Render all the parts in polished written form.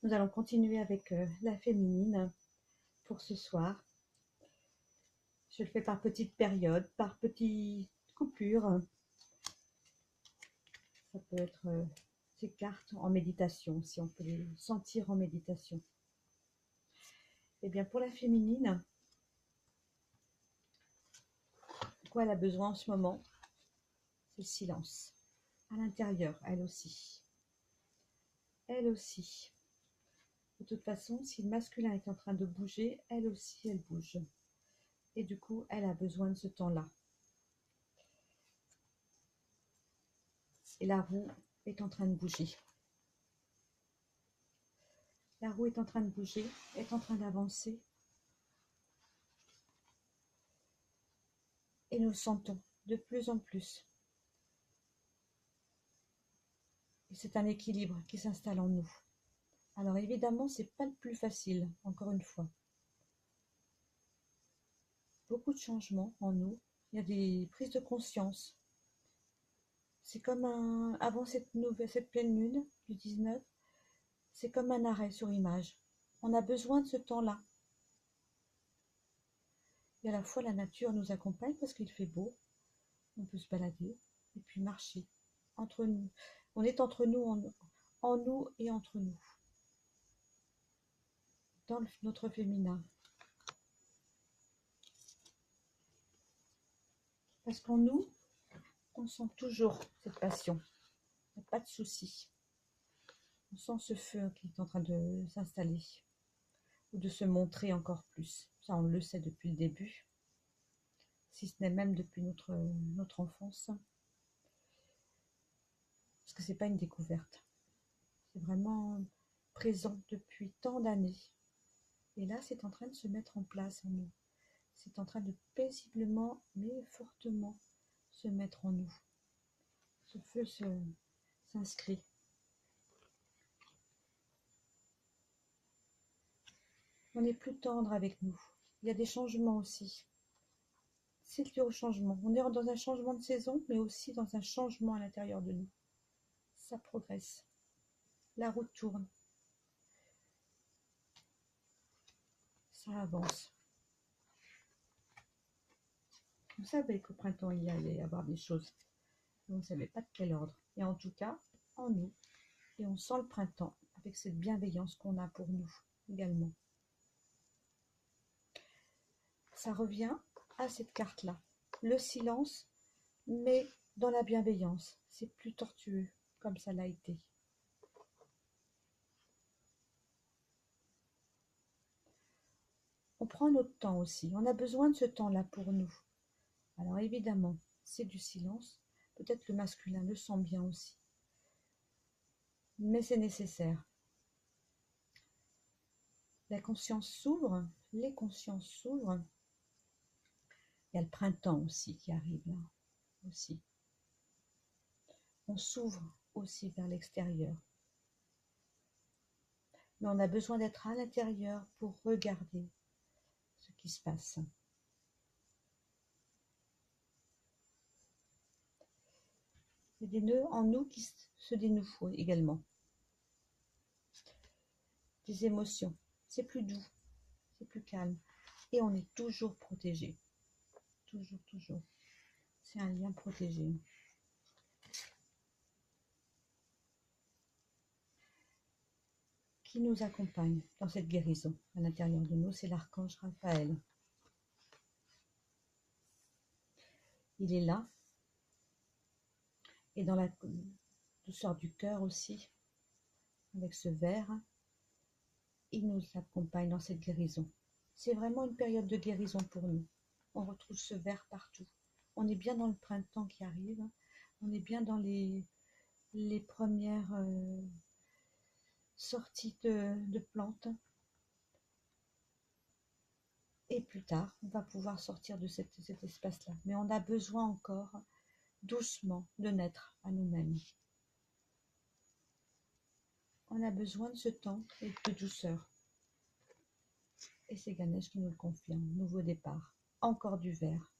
Nous allons continuer avec la féminine pour ce soir. Je le fais par petites périodes, par petites coupures. Ça peut être ces cartes en méditation, si on peut les sentir en méditation. Et bien pour la féminine, de quoi elle a besoin en ce moment, c'est le silence. À l'intérieur, elle aussi. Elle aussi. De toute façon, si le masculin est en train de bouger, elle aussi, elle bouge. Et du coup, elle a besoin de ce temps-là. Et la roue est en train de bouger. La roue est en train de bouger, est en train d'avancer. Et nous le sentons de plus en plus. Et c'est un équilibre qui s'installe en nous. Alors évidemment, c'est pas le plus facile, encore une fois. Beaucoup de changements en nous. Il y a des prises de conscience. C'est comme avant cette pleine lune du 19, c'est comme un arrêt sur image. On a besoin de ce temps-là. Et à la fois, la nature nous accompagne parce qu'il fait beau. On peut se balader et puis marcher entre nous. On est entre nous, en nous et entre nous. Dans notre féminin. Parce qu'en nous, on sent toujours cette passion. Il n'y a pas de souci. On sent ce feu qui est en train de s'installer ou de se montrer encore plus. Ça, on le sait depuis le début, si ce n'est même depuis notre enfance. Parce que ce n'est pas une découverte. C'est vraiment présent depuis tant d'années. Et là, c'est en train de se mettre en place en nous. C'est en train de paisiblement, mais fortement se mettre en nous. Ce feu s'inscrit. On est plus tendre avec nous. Il y a des changements aussi. C'est lié au changement. On est dans un changement de saison, mais aussi dans un changement à l'intérieur de nous. Ça progresse. La route tourne. Ça avance. Vous savez qu'au printemps, il y allait y avoir des choses. On ne savait pas de quel ordre. Et en tout cas, en nous. Et on sent le printemps avec cette bienveillance qu'on a pour nous également. Ça revient à cette carte-là. Le silence, mais dans la bienveillance. C'est plus tortueux, comme ça l'a été. On prend notre temps aussi. On a besoin de ce temps-là pour nous. Alors évidemment, c'est du silence. Peut-être le masculin le sent bien aussi. Mais c'est nécessaire. La conscience s'ouvre, les consciences s'ouvrent. Il y a le printemps aussi qui arrive là. Aussi. On s'ouvre aussi vers l'extérieur. Mais on a besoin d'être à l'intérieur pour regarder ce qui se passe. Il y a des nœuds en nous qui se dénouent également. Des émotions. C'est plus doux, c'est plus calme. Et on est toujours protégé. Toujours, toujours. C'est un lien protégé. Qui nous accompagne dans cette guérison à l'intérieur de nous, c'est l'archange Raphaël. Il est là. Et dans la douceur du cœur aussi, avec ce verre, il nous accompagne dans cette guérison. C'est vraiment une période de guérison pour nous. On retrouve ce vert partout. On est bien dans le printemps qui arrive. On est bien dans les premières sorties de plantes. Et plus tard, on va pouvoir sortir de cet espace-là. Mais on a besoin encore, doucement, de naître à nous-mêmes. On a besoin de ce temps et de douceur. Et c'est Ganesh qui nous le confirme. Nouveau départ. Encore du vert.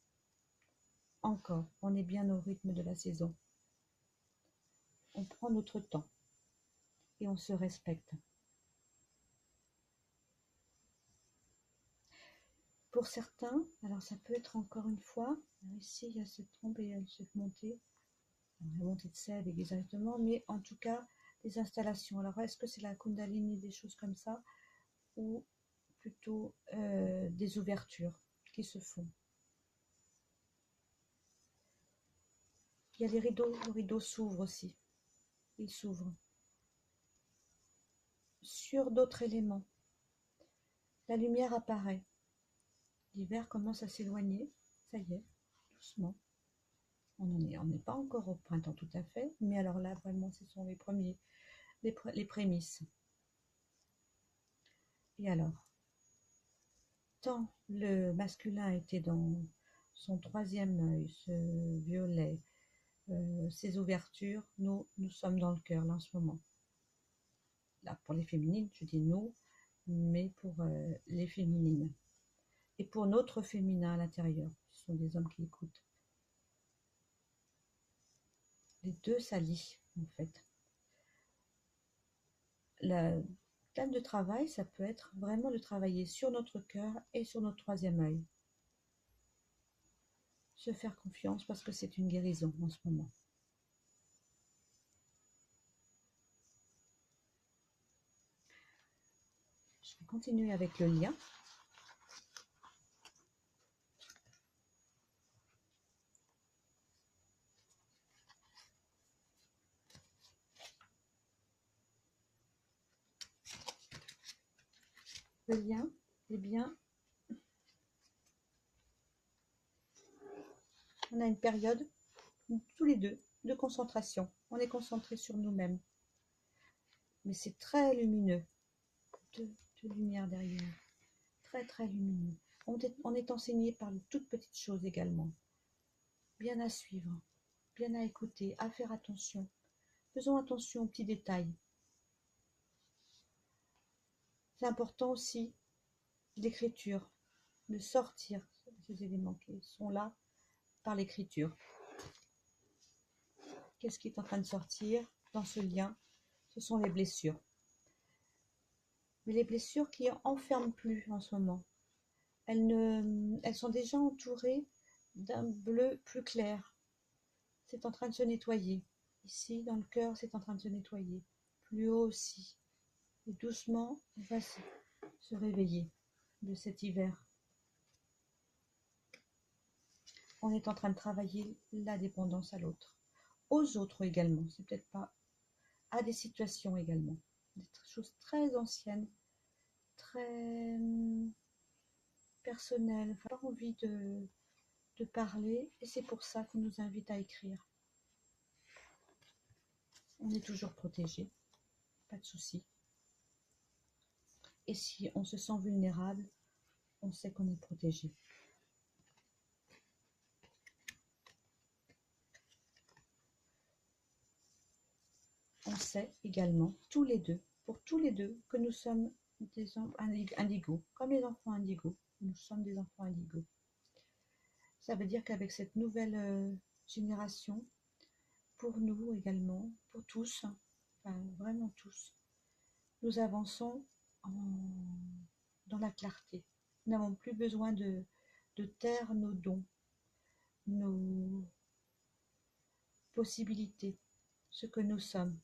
Encore. On est bien au rythme de la saison. On prend notre temps. Et on se respecte. pour certains, alors ça peut être encore une fois, ici il y a cette trompe et cette montée, la montée de sel exactement, mais en tout cas des installations. Alors est-ce que c'est la Kundalini, des choses comme ça, ou plutôt des ouvertures qui se font? Il y a les rideaux, le rideau s'ouvre aussi, il s'ouvre sur d'autres éléments. La lumière apparaît, l'hiver commence à s'éloigner, ça y est, doucement. On n'est pas encore au printemps tout à fait, mais alors là vraiment ce sont les prémices. Et alors, tant le masculin était dans son troisième œil, ce violet, ces ouvertures, nous sommes dans le cœur là en ce moment. Là pour les féminines, je dis nous, mais pour les féminines. Et pour notre féminin à l'intérieur, ce sont des hommes qui écoutent. Les deux s'allient en fait. La thème de travail, ça peut être vraiment de travailler sur notre cœur et sur notre troisième œil. Se faire confiance parce que c'est une guérison en ce moment. Je vais continuer avec le lien. Le lien, eh bien, on a une période, tous les deux, de concentration. On est concentré sur nous-mêmes. Mais c'est très lumineux. De lumière derrière. Très, très lumineux. On est enseigné par de toutes petites choses également. Bien à suivre, bien à écouter, à faire attention. Faisons attention aux petits détails. C'est important aussi l'écriture, de sortir ces éléments qui sont là par l'écriture. Qu'est-ce qui est en train de sortir dans ce lien? Ce sont les blessures. Mais les blessures qui enferment plus en ce moment. Elles sont déjà entourées d'un bleu plus clair. C'est en train de se nettoyer. Ici, dans le cœur, c'est en train de se nettoyer. Plus haut aussi. Et doucement, on va se réveiller de cet hiver. On est en train de travailler la dépendance à l'autre. Aux autres également. C'est peut-être pas à des situations également. Des choses très anciennes, très personnelles. Pas envie de parler et c'est pour ça qu'on nous invite à écrire. On est toujours protégé, pas de souci. Et si on se sent vulnérable, on sait qu'on est protégé. On sait également, tous les deux, pour tous les deux, que nous sommes des indigos, comme les enfants indigos. Nous sommes des enfants indigos. Ça veut dire qu'avec cette nouvelle génération, pour nous également, pour tous, enfin vraiment tous, nous avançons dans la clarté. Nous n'avons plus besoin de taire nos dons, nos possibilités, ce que nous sommes.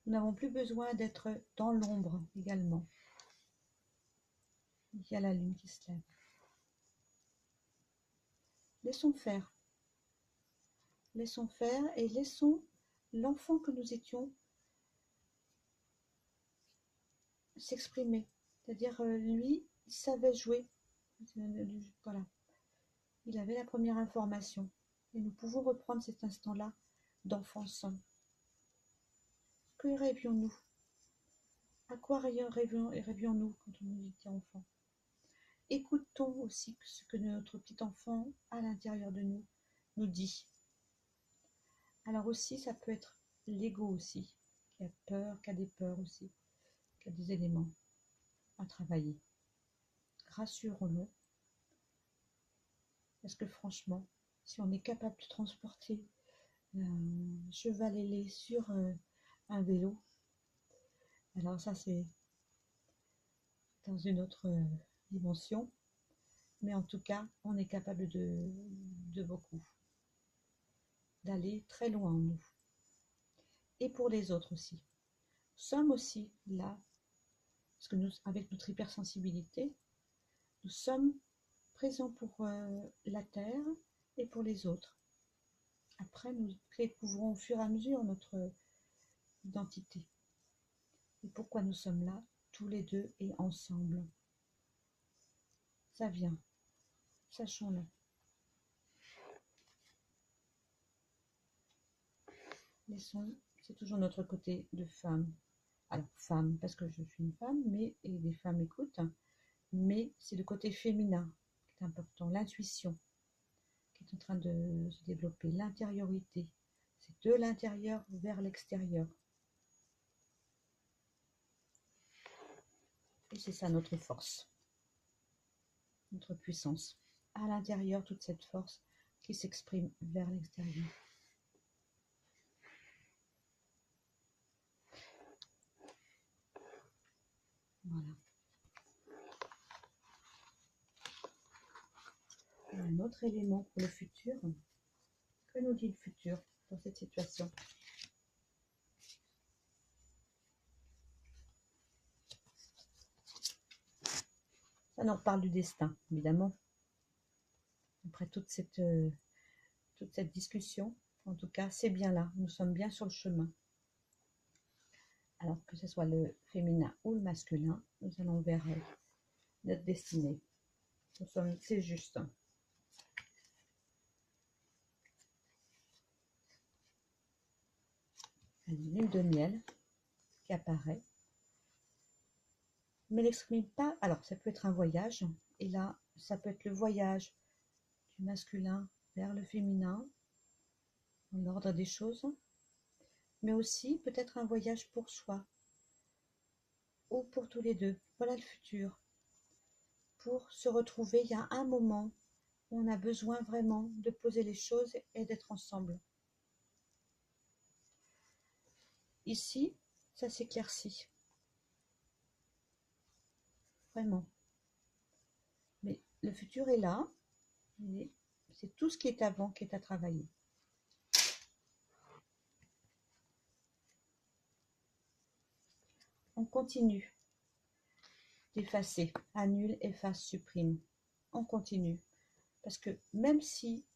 Nous n'avons plus besoin d'être dans l'ombre également. Il y a la lune qui se lève. Laissons faire. Laissons faire et laissons l'enfant que nous étions s'exprimer. C'est-à-dire, lui, il savait jouer. Voilà. Il avait la première information. Et nous pouvons reprendre cet instant-là d'enfance. Que rêvions-nous? À quoi rêvions-nous quand on était enfant? Écoutons aussi ce que notre petit enfant, à l'intérieur de nous, nous dit. Alors aussi, ça peut être l'ego aussi, qui a peur, qui a des peurs aussi, qui a des éléments à travailler. Rassurons-le, parce que franchement, si on est capable de transporter un cheval ailé sur un vélo, alors ça c'est dans une autre dimension, mais en tout cas, on est capable de beaucoup, d'aller très loin en nous. Et pour les autres aussi. Nous sommes aussi là, parce que nous, avec notre hypersensibilité, nous sommes présents pour la Terre et pour les autres. Après, nous découvrons au fur et à mesure notre identité. Et pourquoi nous sommes là, tous les deux et ensemble. Ça vient, sachons-le. Laissons, c'est toujours notre côté de femme. Alors, femme, parce que je suis une femme, mais et les femmes écoutent, mais c'est le côté féminin qui est important, l'intuition qui est en train de se développer, l'intériorité. C'est de l'intérieur vers l'extérieur. Et c'est ça notre force, notre puissance. À l'intérieur, toute cette force qui s'exprime vers l'extérieur. Voilà. Et un autre élément pour le futur. Que nous dit le futur dans cette situation? Ça nous reparle du destin, évidemment. Après toute cette discussion, en tout cas, c'est bien là. Nous sommes bien sur le chemin. Alors que ce soit le féminin ou le masculin, nous allons vers notre destinée. C'est juste. Une lune de miel qui apparaît. Mais n'exprime pas. Alors, ça peut être un voyage. Et là, ça peut être le voyage du masculin vers le féminin, dans l'ordre des choses. Mais aussi peut-être un voyage pour soi. Ou pour tous les deux. Voilà le futur. Pour se retrouver, il y a un moment où on a besoin vraiment de poser les choses et d'être ensemble. Ici, ça s'éclaircit. Vraiment. Mais le futur est là. C'est tout ce qui est avant qui est à travailler. On continue d'effacer. Annule, efface, supprime. On continue. Parce que même si